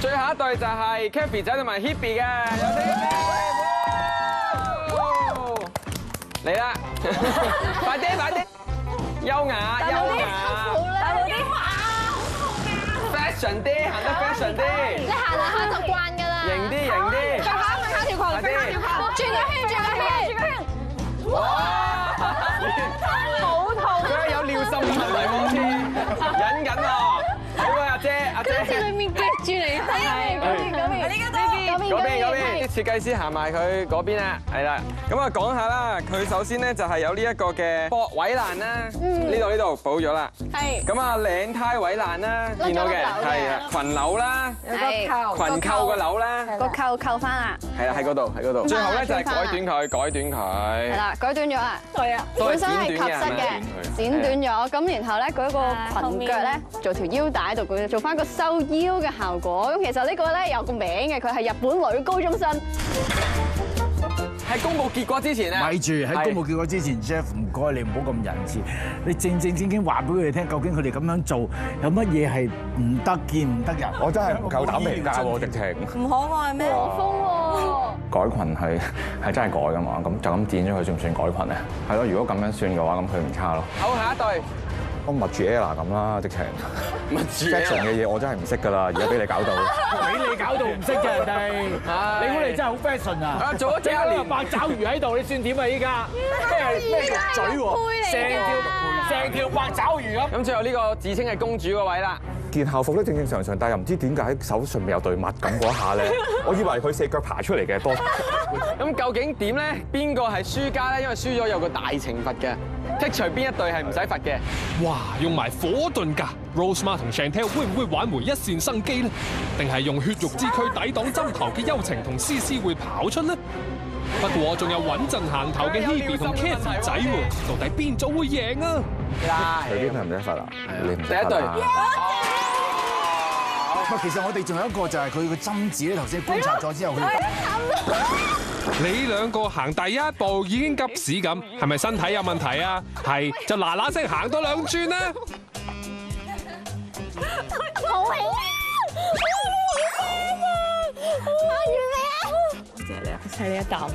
最後一對就係 Kathy 仔同埋 Hebe 嘅，有請 Hebe。嚟啦，快啲快啲，優雅優雅。fashion 啲，行得 fashion 啲。你行下就慣㗎啦。型啲型啲。腳下條裙，腳下條裙，轉個圈，轉個圈，轉個圈。哇！好痛。佢有尿滲嘅嚟喎，似忍緊喎。好啊，阿姐阿姐。好似裡面夾住你。係。嗰邊，啲設計師行埋佢嗰邊啊，係啦。咁啊講下啦，佢首先咧就係有呢一個嘅膊位欄啦，呢度補咗啦。係。咁啊領呔位欄啦，見到嘅係啊，裙紐啦，有個裙扣個紐啦，個扣翻啦。係啦，喺嗰度喺嗰度。最後咧就係改短佢，改短佢。係啦，改短咗啦。係啊。本身係及膝嘅，剪短咗，咁然後咧嗰個裙腳咧做條腰帶度，佢做翻個收腰嘅效果。咁其實呢個咧有個名嘅，佢係日本女高中生。喺公佈結果之前咧，咪住喺公佈結果之前 ，Jeff 唔該你唔好咁仁慈，你正正經經話俾佢哋聽，究竟佢哋咁樣做有乜嘢係唔得見唔得人？我真係唔夠膽評價喎，直情。唔可愛咩？和風喎。改裙係真係改㗎嘛？咁就咁剪咗佢算唔算改裙咧？係咯，如果咁樣算嘅話，咁佢唔差咯。好，下一對。我密住 Ella 咁啦，直情。密住 fashion 嘅嘢我真係唔識㗎啦，而家俾你搞到。俾你搞到唔識嘅人哋，你估你真係好 fashion 啊！做咗幾年八爪魚喺度，你算點啊？依家咩嘴喎？成條八爪魚咁。咁最後呢個自稱係公主嗰位啦。件校服咧正正常常，但係又唔知點解喺手上面有對襪咁嗰一下咧，我以為佢四腳爬出嚟嘅多。咁究竟點咧？邊個係輸家咧？因為輸咗有個大懲罰嘅，剔除邊一隊係唔使罰嘅。哇！用埋火遁㗎 ，Rosemar 同 Chantel 會唔會挽回一線生機呢？定係用血肉之軀抵擋針頭嘅幽情同詩詩會跑出呢？不過仲有穩陣行頭嘅 Hebe 同 Kathy 仔喎，到底邊組會贏啊？佢邊係唔使罰啦，你唔使第一隊。其實我哋仲有一個就係佢個針子咧，頭先觀察咗之後，佢你兩個行第一步已經急屎咁，係咪身體有問題啊？係就嗱嗱聲行多2轉啦！好興啊！多謝你啊，請你一啖。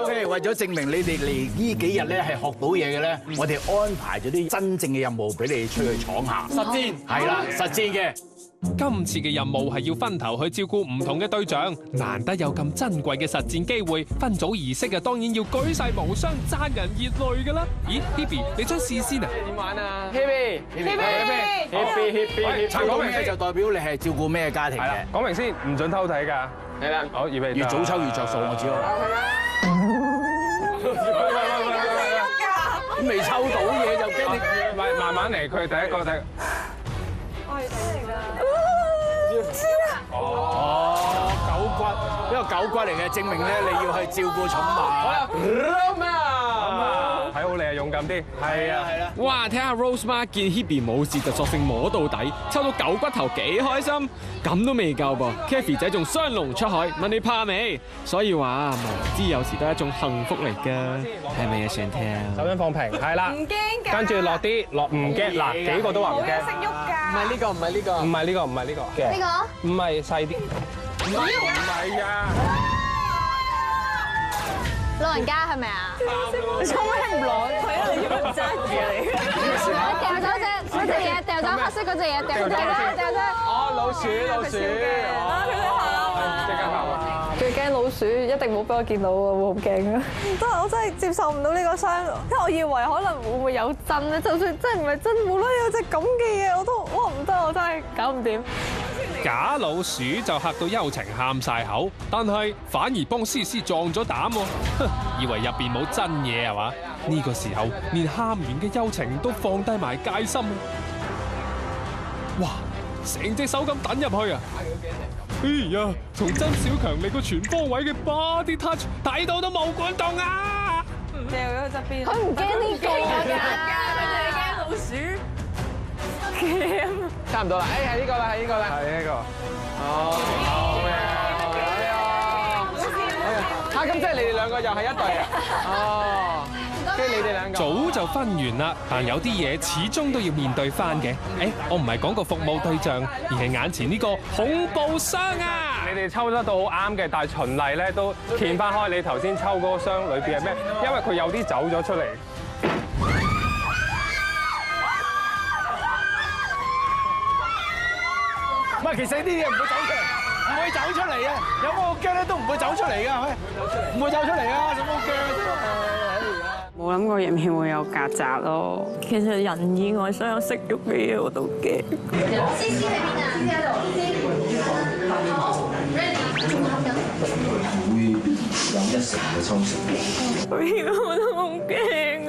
OK，為咗證明你哋嚟呢幾日咧係學到嘢嘅咧，我哋安排咗啲真正嘅任務俾你出去闖下。實戰係啦，實戰嘅。今次嘅任務係要分頭去照顧唔同嘅對象，難得有咁珍貴嘅實戰機會，分組儀式啊，當然要舉世無雙，賺人熱淚㗎啦！咦 ，Hebe， 你想試先啊？點玩啊 Hebe，抽到咩就代表你係照顧咩家庭嘅。講明先，唔準偷睇㗎。係啦，好，預備。越早抽越着數，我知道。未抽到嘢就驚你，慢慢嚟，佢係第一個。哦，狗骨，呢個狗骨嚟嘅，證明咧你要去照顧寵物。好啦 Roma，睇好你啊，勇敢啲。係啊係啦。哇！睇下 Rosemar 見 Hebe 冇事就索性摸到底，抽到狗骨頭幾開心。咁都未夠噃 ，Kathy 仔仲雙龍出海，問你怕未？所以話無知有時都係一種幸福嚟㗎，係咪啊 Chantel？手掌放平，係啦。唔驚㗎。跟住落啲，落唔驚。嗱，幾個都話唔驚。識喐㗎。唔係呢個，唔係呢個，唔係呢個，唔係呢個嘅。呢個唔係細啲。唔係啊！老人家係咪啊？你做咩唔攞？佢一嚟要揸嘢嚟。掉走嗰隻嘢，掉走黑色嗰隻嘢，掉走。哦，老鼠。即刻跑啊！最驚老鼠，一定冇俾我見到喎，會好驚啊！唔得，我真係接受唔到呢個傷，因為我以為可能會唔會有針咧，就算真係唔係真，無啦啦有隻咁嘅嘢，我都哇唔得，我真係搞唔掂。假老鼠就嚇到幽情喊晒口，但係反而幫詩詩壯咗膽喎，以為入邊冇真嘢係嘛？呢個時候連喊完嘅幽情都放低埋戒心，哇！成隻手咁揼入去啊！哎呀，從曾小強嚟個全方位嘅 body touch 睇到都冇管動啊！掉咗去側邊。佢唔驚呢個㗎，佢驚老鼠。差唔多啦，係呢個啦，係呢個啦，係呢個。哦，好嘅，嚇咁即係你哋兩個又係一隊啊？哦，你哋兩個早就分完啦，但有啲嘢始終都要面對翻嘅。誒，我唔係講個服務對象，而係眼前呢個恐怖箱啊！你哋抽得到好啱嘅，但係循例咧都掀翻開你頭先抽嗰個箱裏邊係咩？因為佢有啲走咗出嚟。唔係，其實呢啲嘢唔會走出嚟，唔會走出嚟啊！有冇驚咧都唔會走出嚟㗎，係咪？唔會走出嚟啊！有冇驚啫？冇諗過入面會有曱甴咯。其實人以外所有識喐嘅嘢我都驚。思思喺邊啊？思喺度。好 ，ready， 仲考緊。會有1成嘅抽成。我都好驚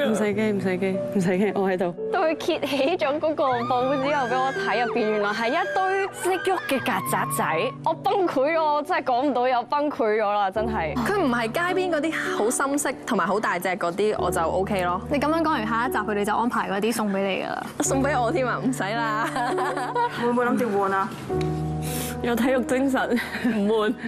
啊！唔使驚，唔使驚，唔使驚，我喺度。到佢揭起咗嗰個布之後，俾我睇入邊，原來係一堆識喐嘅曱甴仔。我崩潰咗，我真係講唔到，又崩潰咗啦，真係。佢唔係街邊嗰啲好深色同埋好大隻嗰啲，我就 OK 咯。你咁樣講完，下一集佢哋就安排嗰啲送俾你㗎啦。送俾我添啊，唔使啦。會唔會諗住換啊？有體育精神，唔換。到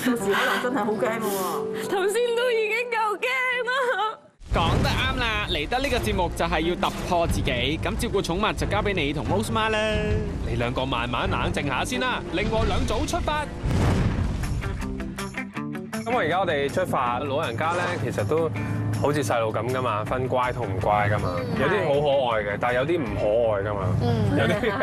時可能真係好驚喎。頭先都已經夠驚啦。講得啱啦，嚟得呢個節目就係要突破自己，咁照顧寵物就交俾你同 Rose 媽啦。你兩個慢慢冷靜下先啦，另外2組出發。咁而家我哋出發，老人家咧其實都好似細路咁噶嘛，分乖同唔乖噶嘛。有啲好可愛嘅，但係有啲唔可愛噶嘛。有啲係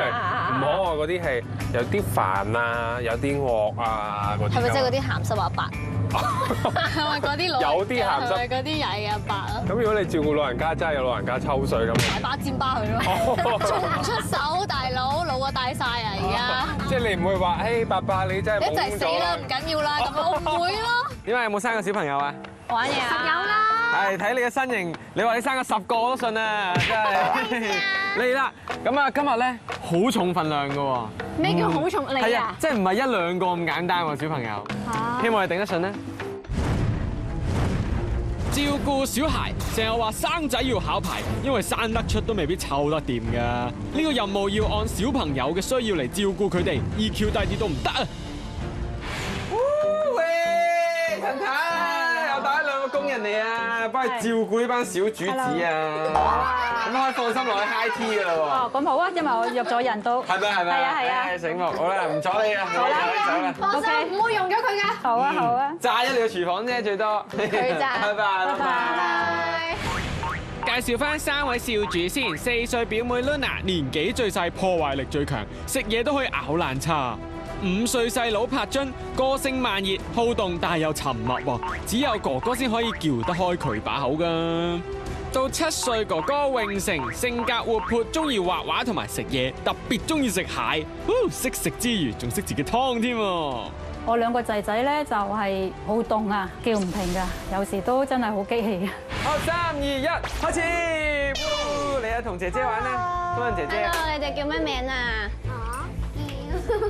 唔可愛嗰啲係有啲煩啊，有啲惡啊嗰啲。係咪即係嗰啲鹹濕阿伯？係咪嗰啲老？有啲鹹濕。係咪嗰啲曳阿伯啊？咁如果你照顧老人家，真係有老人家抽水咁。大把尖巴佢咯，做唔出手，大佬老啊大曬啊而家。即係你唔會話，誒伯伯你真係一齊死啦，唔緊要啦，咁我唔會咯。點解有冇生過小朋友啊？玩嘢啊！實有啦。係睇你嘅身形，你話你生個10個我都信啊！真係嚟啦！咁啊，今日咧好重份量㗎喎。咩叫好重？你啊？即係唔係1、2個咁簡單喎，小朋友。希望你頂得順咧。照顧小孩成日話生仔要考牌，因為生得出都未必湊得掂㗎。呢個任務要按小朋友嘅需要嚟照顧佢哋，EQ 低啲都唔得啊！喂，陳太又帶咗2個工人嚟啊，幫佢照顧呢班小主子啊！咁可以放心落去 high tea 㗎啦喎。哦，咁好啊，因為我約咗人都。係咪？係咪？係啊。醒目，好啦，唔阻你啦，好啦，放心，唔會用咗佢㗎。好啊，好啊。炸咗你個廚房啫，最多。佢炸。拜拜。拜拜。介紹翻3位少主先，4歲表妹 Luna 年紀最細，破壞力最強，食嘢都可以咬爛叉。5歲細佬柏津，個性慢熱好動，但係又沉默喎，只有哥哥先可以撬得開佢把口㗎。到7歲哥哥永成，性格活潑，中意畫畫同埋食嘢，特別中意食蟹，識食之餘仲識自己劏添。我2個仔仔咧就係好動啊，叫唔停㗎，有時都真係好激氣啊。好，3、2、1，開始！你啊，同姐姐玩啦，多謝姐姐。 Hello， 你哋叫咩名啊？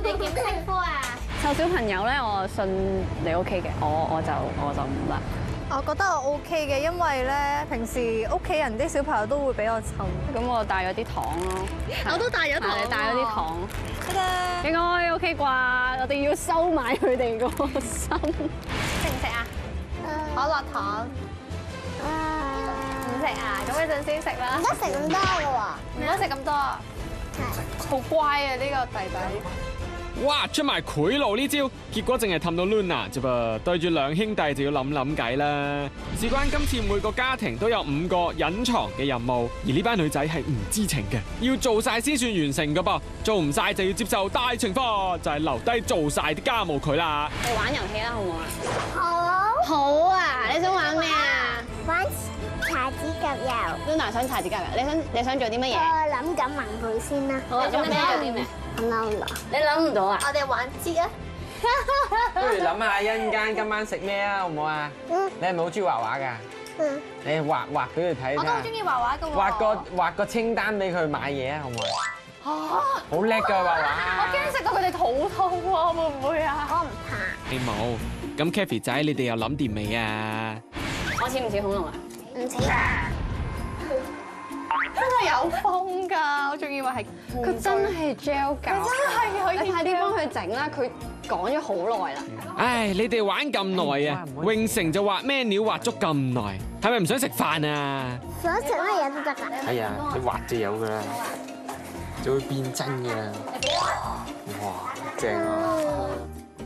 你點稱呼啊？湊小朋友咧，我信你 OK 嘅，我就唔得。我覺得我 OK 嘅，因為咧平時屋企人啲小朋友都會俾我湊。咁我帶咗啲糖咯。我都帶咗糖。係帶咗啲糖。應該 OK 啩？我哋要收買佢哋個心。食唔食啊？可樂糖。唔食啊？咁一陣先食啦。唔得食咁多嘅喎。唔得食咁多。好乖啊！呢個弟弟。哇！出埋賄賂呢招，結果淨係氹到 Luna 啫噃，對住2兄弟就要諗計啦。事關今次每個家庭都有5個隱藏嘅任務，而呢班女仔係唔知情嘅，要做晒先算完成噶噃，做唔晒就要接受大懲罰，就係留低做晒啲家務佢啦。你玩遊戲啦，好唔好好。啊？好啊！你想玩咩啊？玩搽指甲油。 Luna 想搽指甲油，你想做啲乜嘢？我諗緊問佢先啦。好，做咩？我嬲啦。你諗唔到啊？我哋玩節啊！不如諗下一陣間今晚食咩啊，好唔好啊？你係咪好中意畫畫㗎？你畫俾佢睇。我都好中意畫畫㗎喎。畫個清單俾佢買嘢啊，好唔好啊？好叻㗎畫畫。我驚食到佢哋肚痛喎，會唔會啊？我唔怕。你冇，咁 Kathy 仔你哋又諗掂未啊？我似唔似恐龍啊？唔似啊！真係有風㗎，我仲以為係佢真係 gel 膠。真係可以。你快啲幫佢整啦，佢講咗好耐啦。唉，你哋玩咁耐啊，永成就畫咩料畫足咁耐，係咪唔想食飯啊？想食乜嘢都得㗎。係啊，你畫就有㗎啦，就會變真㗎啦。哇，正啊！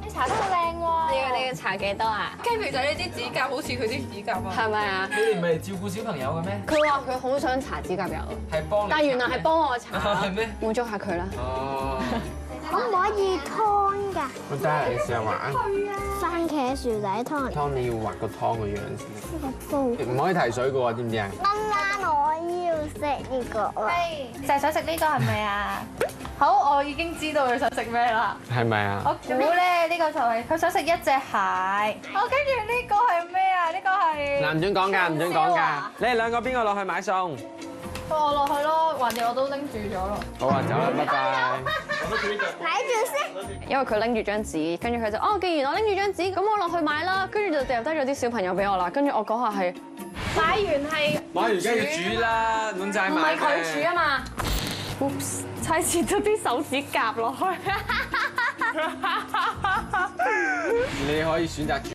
你搽得好靚喎。你要搽幾多啊？跟住就呢啲指甲好似佢啲指甲啊。係咪啊？你哋唔係照顧小朋友嘅咩？佢話佢好想搽指甲油，係幫你，但係原來係幫我搽。係咩？滿足下佢啦。哦。可唔可以湯㗎？好得，你試下畫啊！番茄薯仔湯。湯你要畫個湯個樣先。個煲。唔可以提水嘅喎，知唔知啊？媽媽，我要食呢個啦。就係想食呢個係咪啊？好，我已經知道佢想食咩啦。係咪啊？我估咧呢個就係佢想食一隻蟹。哦，跟住呢個係咩啊？呢個係嗱，唔准講㗎，唔准講㗎。你哋兩個邊個落去買餸？我落去咯，橫掂我都拎住咗咯。好啊，走啦，拜拜。睇住先。因為佢拎住張紙，跟住佢就哦，既然我拎住張紙，咁我落去買啦。跟住就掉低咗啲小朋友俾我啦。跟住我嗰下係買完係買完梗要煮啦，滿仔唔係佢煮啊嘛？ Oops，踩切咗啲手指甲落去。你可以選擇煮。